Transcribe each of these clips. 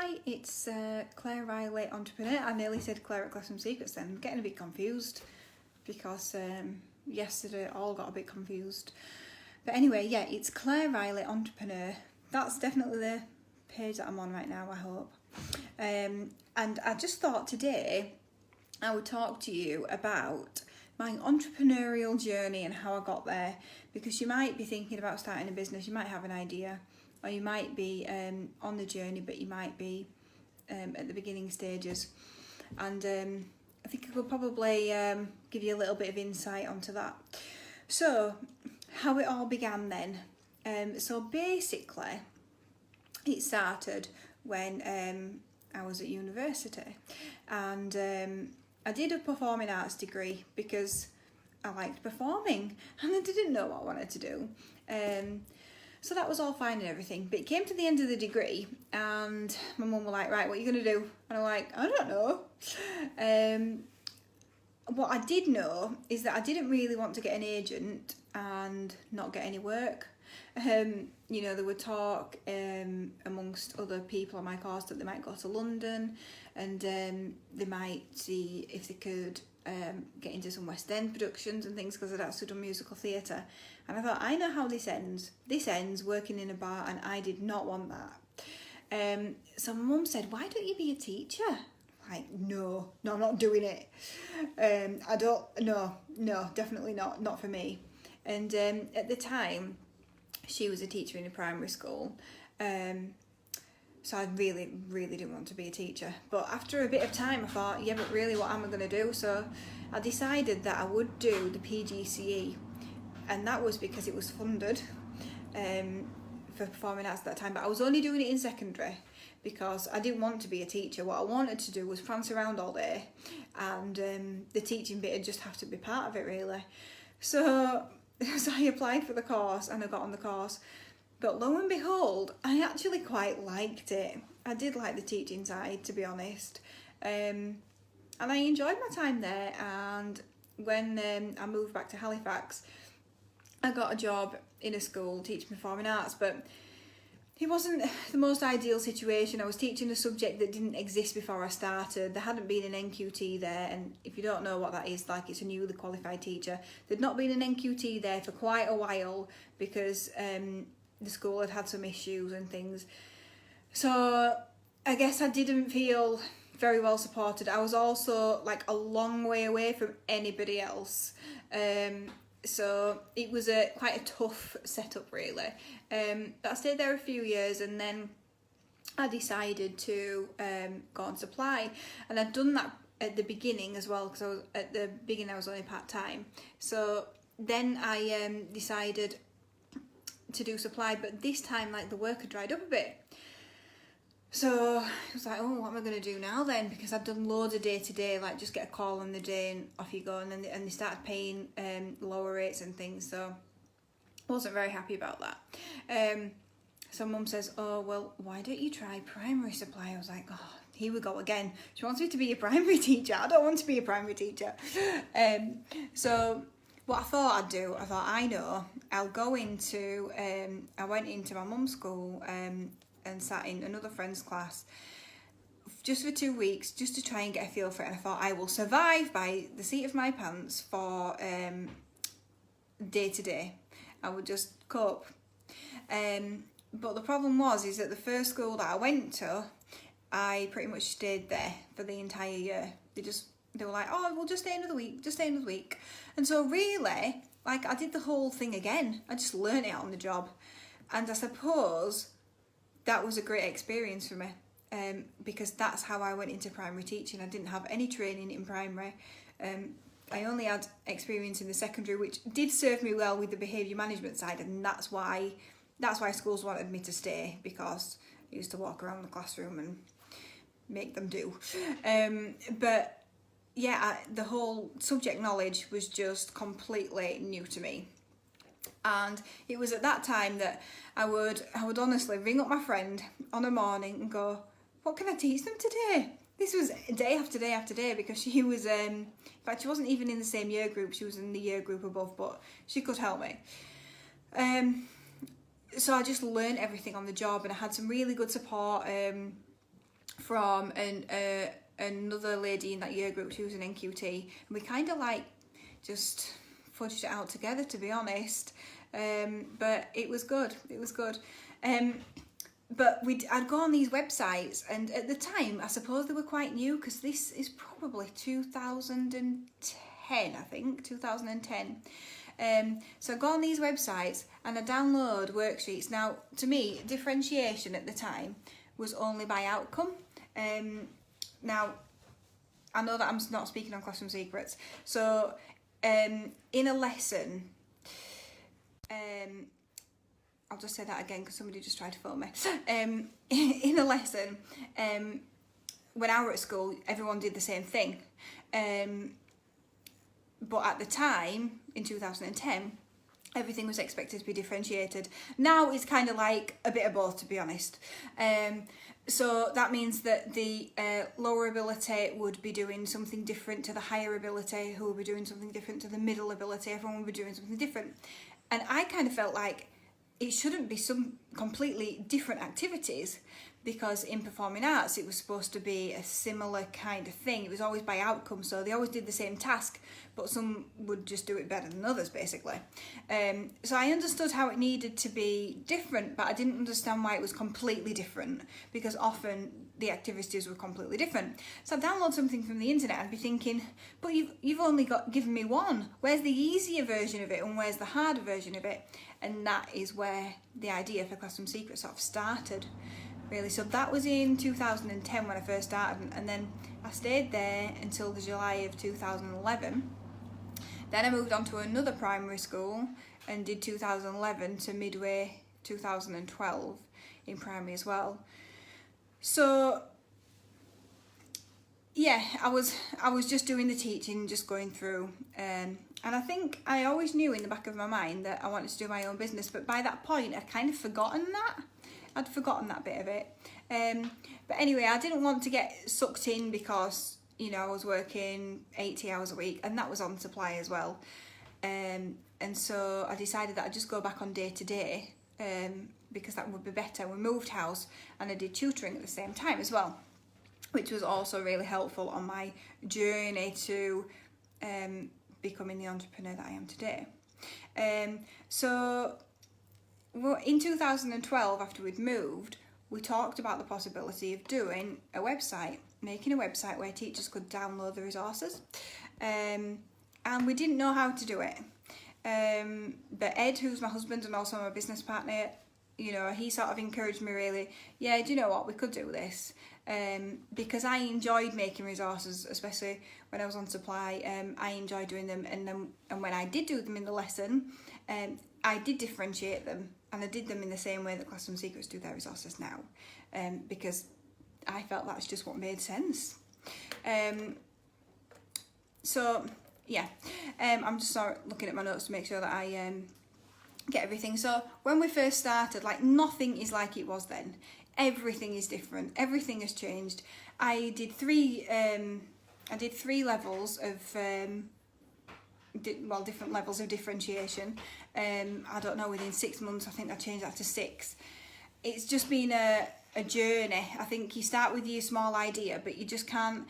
Hi, it's Claire Riley, Entrepreneur. I nearly said Claire at Classroom Secrets then. I'm getting a bit confused because yesterday it all got a bit confused. But anyway, yeah, it's Claire Riley, Entrepreneur. That's definitely the page that I'm on right now, I hope. And I just thought today I would talk to you about my entrepreneurial journey and how I got there, because you might be thinking about starting a business, you might have an idea, or you might be on the journey, but you might be at the beginning stages. And I think I could probably give you a little bit of insight onto that. So, how it all began then. So basically, it started when I was at university, and I did a performing arts degree because I liked performing and I didn't know what I wanted to do. So that was all fine and everything, but it came to the end of the degree and my mum was like, right, what are you going to do? And I'm like, I don't know. What I did know is that I didn't really want to get an agent and not get any work. You know, there would talk amongst other people on my course that they might go to London and they might see if they could get into some West End productions and things, because I'd actually done musical theatre. And I thought, I know how this ends. This ends working in a bar, and I did not want that. So my mum said, why don't you be a teacher? Like, no, I'm not doing it. No, definitely not for me. And at the time, she was a teacher in a primary school. So I really didn't want to be a teacher. But after a bit of time, I thought, yeah, but really, what am I going to do? So I decided that I would do the PGCE. And that was because it was funded for performing arts at that time. But I was only doing it in secondary because I didn't want to be a teacher. What I wanted to do was prance around all day. And the teaching bit would just have to be part of it, really. So I applied for the course and I got on the course. But lo and behold, I actually quite liked it. I did like the teaching side, to be honest. And I enjoyed my time there. And when I moved back to Halifax, I got a job in a school teaching performing arts, but it wasn't the most ideal situation. I was teaching a subject that didn't exist before I started. There hadn't been an NQT there, and if you don't know what that is, like, it's a newly qualified teacher. There'd not been an NQT there for quite a while because the school had had some issues and things. So I guess I didn't feel very well supported. I was also like a long way away from anybody else. So it was quite a tough setup, really. I stayed there a few years, and then I decided to go on supply, and I'd done that at the beginning as well, because at the beginning I was only part-time. So then I decided to do supply, but this time, like, the work had dried up a bit. So I was like, oh, what am I going to do now then? Because I've done loads of day-to-day, like just get a call on the day and off you go. And then they started paying lower rates and things. So I wasn't very happy about that. So mum says, oh, well, why don't you try primary supply? I was like, oh, here we go again. She wants me to be a primary teacher. I don't want to be a primary teacher. So what I thought I'd do, I know, I'll go into, I went into my mum's school and sat in another friend's class just for 2 weeks, just to try and get a feel for it. And I thought, I will survive by the seat of my pants for day to day. I would just cope. But the problem is that the first school that I went to, I pretty much stayed there for the entire year. They were like, oh, we'll just stay another week. And so really, like, I did the whole thing again. I just learned it on the job. And I suppose that was a great experience for me, because that's how I went into primary teaching. I didn't have any training in primary. I only had experience in the secondary, which did serve me well with the behaviour management side, and that's why schools wanted me to stay, because I used to walk around the classroom and make them do. But yeah, the whole subject knowledge was just completely new to me. And it was at that time that I would honestly ring up my friend on a morning and go, what can I teach them today? This was day after day after day, because she was, in fact, she wasn't even in the same year group. She was in the year group above, but she could help me. So I just learned everything on the job, and I had some really good support. from another lady in that year group who was an NQT, and we kind of like just fudged it out together, to be honest. But it was good. But I'd go on these websites, and at the time, I suppose they were quite new, because this is probably 2010, I think, 2010. So I go on these websites and I download worksheets. Now, to me, differentiation at the time was only by outcome. Now, I know that I'm not speaking on Classroom Secrets. So, in a lesson, I'll just say that again because somebody just tried to phone me. In a lesson, when I were at school, everyone did the same thing. But at the time, in 2010, everything was expected to be differentiated. Now it's kind of like a bit of both, to be honest. So that means that the lower ability would be doing something different to the higher ability, who would be doing something different to the middle ability. Everyone would be doing something different. And I kind of felt like it shouldn't be some completely different activities, because in performing arts it was supposed to be a similar kind of thing. It was always by outcome, so they always did the same task, but some would just do it better than others, basically. So I understood how it needed to be different, but I didn't understand why it was completely different, because often the activities were completely different. So I'd download something from the internet, I'd be thinking, but you've only given me one. Where's the easier version of it and where's the harder version of it? And that is where the idea for Classroom Secrets sort of started, really. So that was in 2010 when I first started, and then I stayed there until the July of 2011. Then I moved on to another primary school and did 2011 to midway 2012 in primary as well. So yeah, I was just doing the teaching, just going through, and I think I always knew in the back of my mind that I wanted to do my own business, but by that point I'd kind of forgotten that. I'd forgotten that bit of it. But anyway, I didn't want to get sucked in because, you know, I was working 80 hours a week, and that was on supply as well. And so I decided that I'd just go back on day to day, because that would be better. We moved house and I did tutoring at the same time as well, which was also really helpful on my journey to becoming the entrepreneur that I am today. So in 2012, after we'd moved, we talked about the possibility of doing a website, making a website where teachers could download the resources. And we didn't know how to do it. But Ed, who's my husband and also my business partner, you know, he sort of encouraged me really, yeah, do you know what, we could do this. Because I enjoyed making resources, especially when I was on supply. I enjoyed doing them, and when I did do them in the lesson, I did differentiate them, and I did them in the same way that Classroom Secrets do their resources now, because I felt that's just what made sense. So yeah, I'm just sort of looking at my notes to make sure that I get everything. So when we first started, like, nothing is like it was then. Everything is different. Everything has changed. I did three levels of different levels of differentiation. I don't know, within 6 months I think I changed that to 6. It's just been a journey. I think you start with your small idea, but you just can't,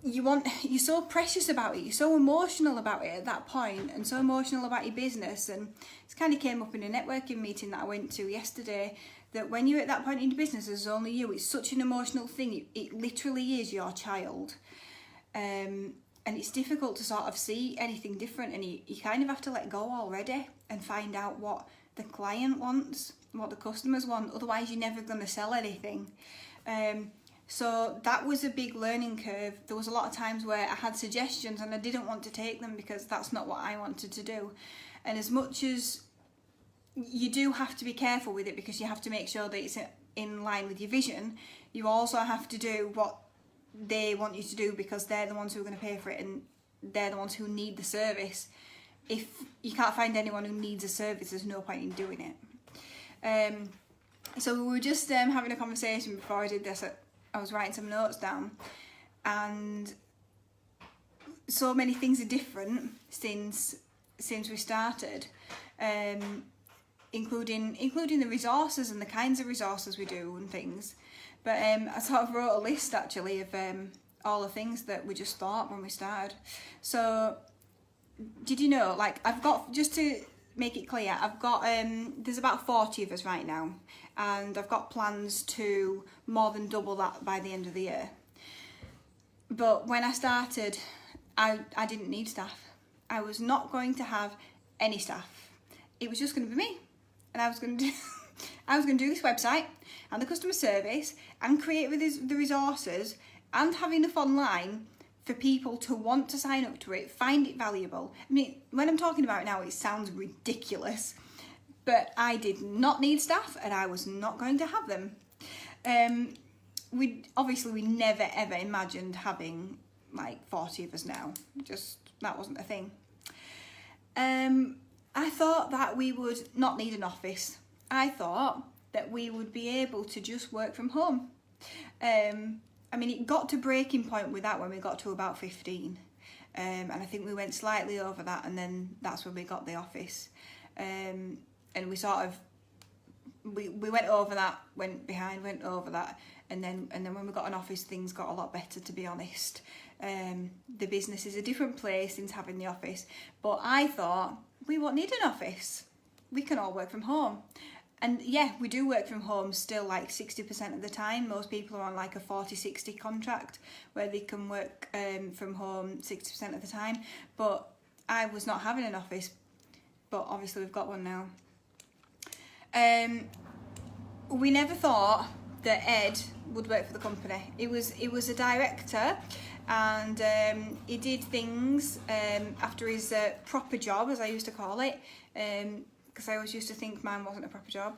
you're so precious about it, you're so emotional about it at that point, and so emotional about your business. And it kind of came up in a networking meeting that I went to yesterday, that when you're at that point in your business, there's only you. It's such an emotional thing. It literally is your child. And it's difficult to sort of see anything different, and you kind of have to let go already and find out what the client wants, what the customers want. Otherwise, you're never going to sell anything. So that was a big learning curve. There was a lot of times where I had suggestions and I didn't want to take them because that's not what I wanted to do. And as much as you do have to be careful with it, because you have to make sure that it's in line with your vision, you also have to do what they want you to do, because they're the ones who are going to pay for it, and they're the ones who need the service. If you can't find anyone who needs a service, there's no point in doing it. So we were just having a conversation before I did this. I was writing some notes down, and so many things are different since we started. including the resources and the kinds of resources we do and things. But I sort of wrote a list actually of all the things that we just thought when we started. So did you know, like, I've got, just to make it clear, I've got there's about 40 of us right now, and I've got plans to more than double that by the end of the year. But when I started, I didn't need staff. I was not going to have any staff. It was just going to be me, and I was going to do this website and the customer service and create with the resources and have enough online for people to want to sign up to it, find it valuable. I mean, when I'm talking about it now, it sounds ridiculous, but I did not need staff and I was not going to have them. We never ever imagined having like 40 of us now. Just, that wasn't a thing. I thought that we would not need an office. I thought that we would be able to just work from home. I mean, it got to breaking point with that when we got to about 15. And I think we went slightly over that, and then that's when we got the office. And we sort of, we went over that, went behind, went over that. And then when we got an office, things got a lot better, to be honest. The business is a different place since having the office. But I thought, we won't need an office. We can all work from home. And yeah, we do work from home still like 60% of the time. Most people are on like a 40-60 contract where they can work from home 60% of the time. But I was not having an office, but obviously we've got one now. We never thought that Ed would work for the company. It was a director, and he did things after his proper job, as I used to call it, because I always used to think mine wasn't a proper job,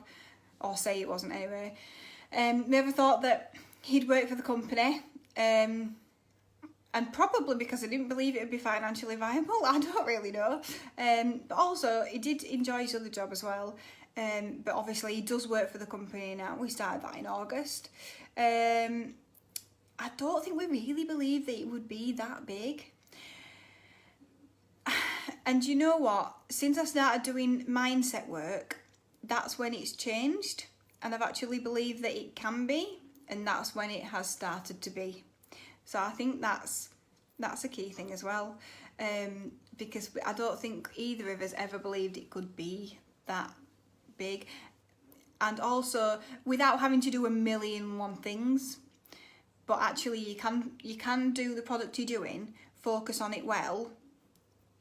or say it wasn't anyway. Never thought that he'd work for the company, and probably because I didn't believe it would be financially viable. I don't really know. But also, he did enjoy his other job as well. But obviously he does work for the company now. We started that in August. I don't think we really believed that it would be that big. And you know what? Since I started doing mindset work, that's when it's changed. And I've actually believed that it can be. And that's when it has started to be. So I think that's a key thing as well. Because I don't think either of us ever believed it could be that big. And also without having to do a million and one things, but actually you can do the product you're doing, focus on it well,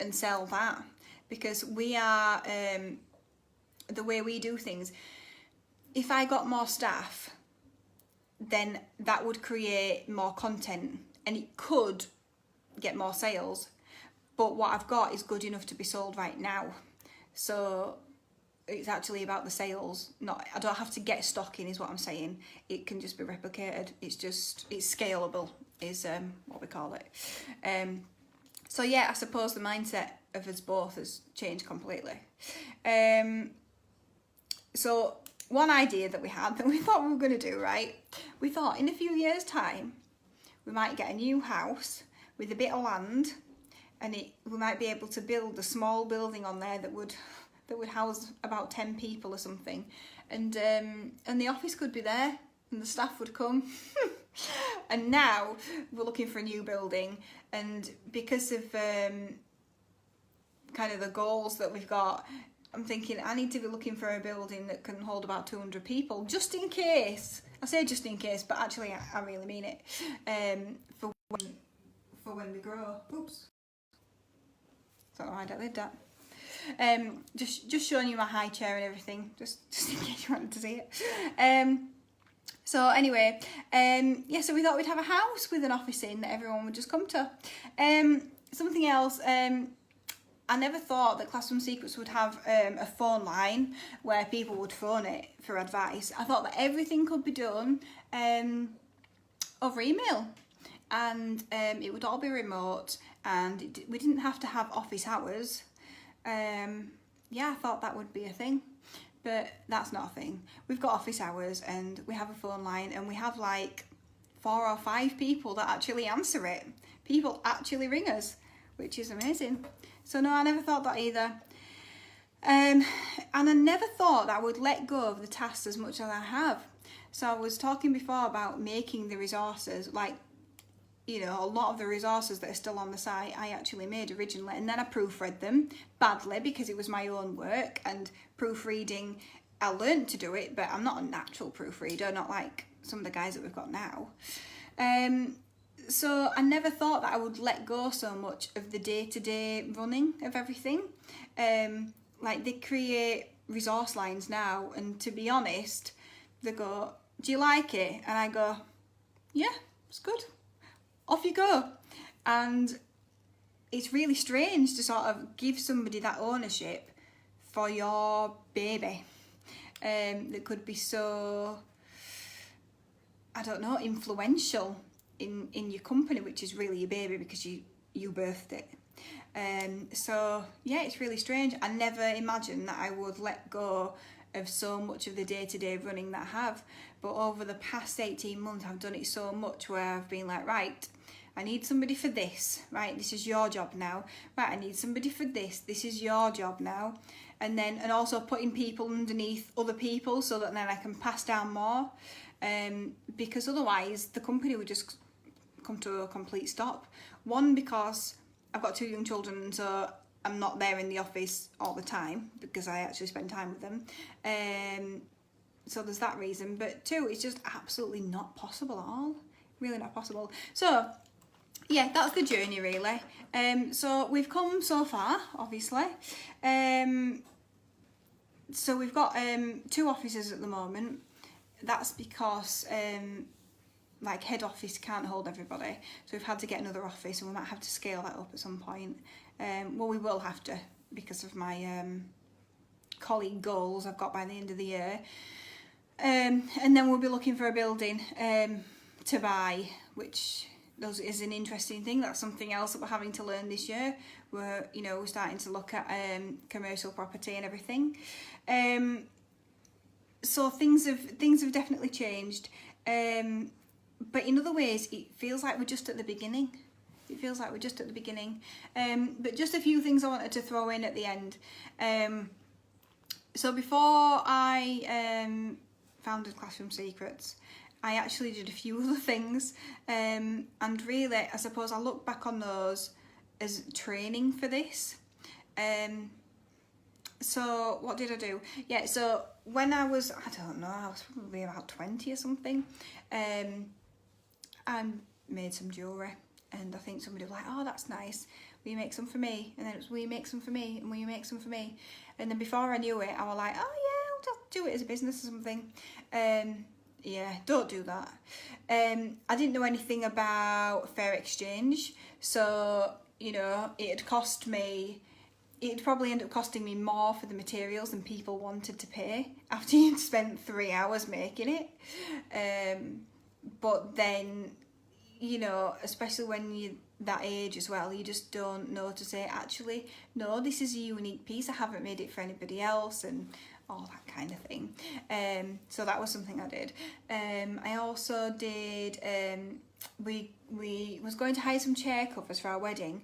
and sell that. Because we are the way we do things, if I got more staff, then that would create more content and it could get more sales, but what I've got is good enough to be sold right now. So it's actually about the sales. I don't have to get stock in, is what I'm saying. It can just be replicated. It's scalable, is what we call it. So yeah, I suppose the mindset of us both has changed completely. So one idea that we had that we thought we were going to do, right? We thought in a few years' time, we might get a new house with a bit of land, and we might be able to build a small building on there that would house about 10 people or something, and the office could be there and the staff would come. And now we're looking for a new building, and because of kind of the goals that we've got, I'm thinking I need to be looking for a building that can hold about 200 people, just in case. I say just in case, but actually I really mean it. For when we grow. Oops. Don't know why I did that. Just showing you my high chair and everything, just in case you wanted to see it. So anyway, yeah, so we thought we'd have a house with an office in that everyone would just come to. Something else, I never thought that Classroom Secrets would have a phone line where people would phone it for advice. I thought that everything could be done over email, and it would all be remote, and we didn't have to have office hours. Yeah, I thought that would be a thing, but that's not a thing. We've got office hours and we have a phone line, and we have like 4 or 5 people that actually answer it. People actually ring us, which is amazing. So no, I never thought that either. And I never thought that I would let go of the tasks as much as I have. So I was talking before about making the resources, like, you know, a lot of the resources that are still on the site I actually made originally, and then I proofread them badly because it was my own work, and proofreading, I learned to do it, but I'm not a natural proofreader, not like some of the guys that we've got now. So I never thought that I would let go so much of the day-to-day running of everything. Like, they create resource lines now, and to be honest, they go, do you like it? And I go, yeah, it's good. Off you go. And it's really strange to sort of give somebody that ownership for your baby. That could be so, I don't know, influential in your company, which is really your baby because you birthed it. So yeah, it's really strange. I never imagined that I would let go of so much of the day-to-day running that I have, but over the past 18 months I've done it so much where I've been like, right, I need somebody for this, right, this is your job now, right, I need somebody for this is your job now, and also putting people underneath other people so that then I can pass down more, because otherwise the company would just come to a complete stop. One, because I've got 2 young children, so I'm not there in the office all the time because I actually spend time with them. So there's that reason. But 2, it's just absolutely not possible at all. Really not possible. So yeah, that's the journey really. So we've come so far, obviously. So we've got 2 offices at the moment. That's because like head office can't hold everybody, so we've had to get another office, and we might have to scale that up at some point. Well, we will have to, because of my colleague goals I've got by the end of the year. And then we'll be looking for a building to buy, which is an interesting thing. That's something else that we're having to learn this year. We're starting to look at commercial property and everything. So things have definitely changed. But in other ways, it feels like we're just at the beginning. But just a few things I wanted to throw in at the end. So before I founded Classroom Secrets, I actually did a few other things. And really, I suppose I look back on those as training for this. So what did I do? Yeah, so when I was probably about 20 or something, I made some jewellery, and I think somebody was like, oh, that's nice, will you make some for me? And then it was, will you make some for me? And will you make some for me? And then before I knew it, I was like, oh yeah, I'll just do it as a business or something. Yeah, don't do that. I didn't know anything about fair exchange, so it'd probably end up costing me more for the materials than people wanted to pay after you'd spent 3 hours making it. But then, especially when you're that age as well, you just don't know to say, actually, no, this is a unique piece, I haven't made it for anybody else, and all that kind of thing. So that was something I did. I also did, we was going to hire some chair covers for our wedding,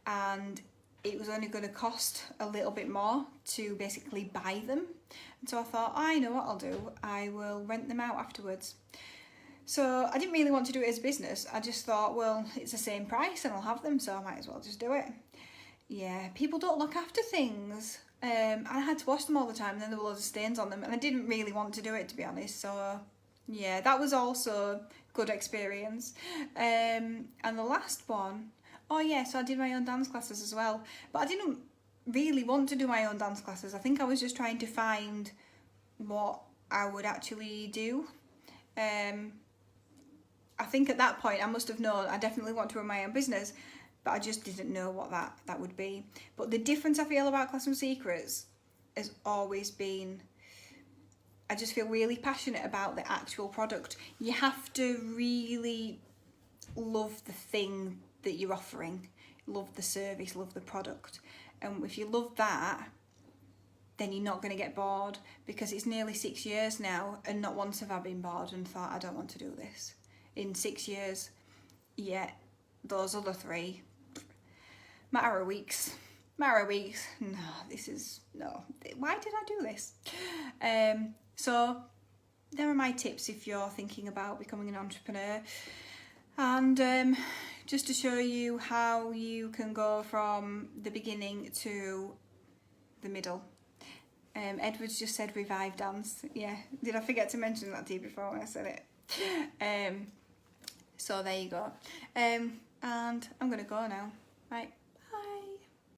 and it was only going to cost a little bit more to basically buy them. And so I thought, I know what I'll do, I will rent them out afterwards. So I didn't really want to do it as a business. I just thought, well, it's the same price and I'll have them, so I might as well just do it. Yeah, people don't look after things. I had to wash them all the time, and then there were loads of stains on them, and I didn't really want to do it, to be honest. So yeah, that was also good experience. And the last one, oh yeah, so I did my own dance classes as well, but I didn't really want to do my own dance classes. I think I was just trying to find what I would actually do. I think at that point I must have known I definitely want to run my own business, but I just didn't know what that would be. But the difference I feel about Classroom Secrets has always been, I just feel really passionate about the actual product. You have to really love the thing that you're offering, love the service, love the product. And if you love that, then you're not going to get bored, because it's nearly 6 years now, and not once have I been bored and thought, I don't want to do this. In 6 years, yeah, those other 3, matter of weeks. Mara Weeks, no, this is, no, why did I do this? So there are my tips if you're thinking about becoming an entrepreneur, and just to show you how you can go from the beginning to the middle. Edward's just said revive dance. Yeah, did I forget to mention that to you before when I said it? So there you go. And I'm gonna go now. Right.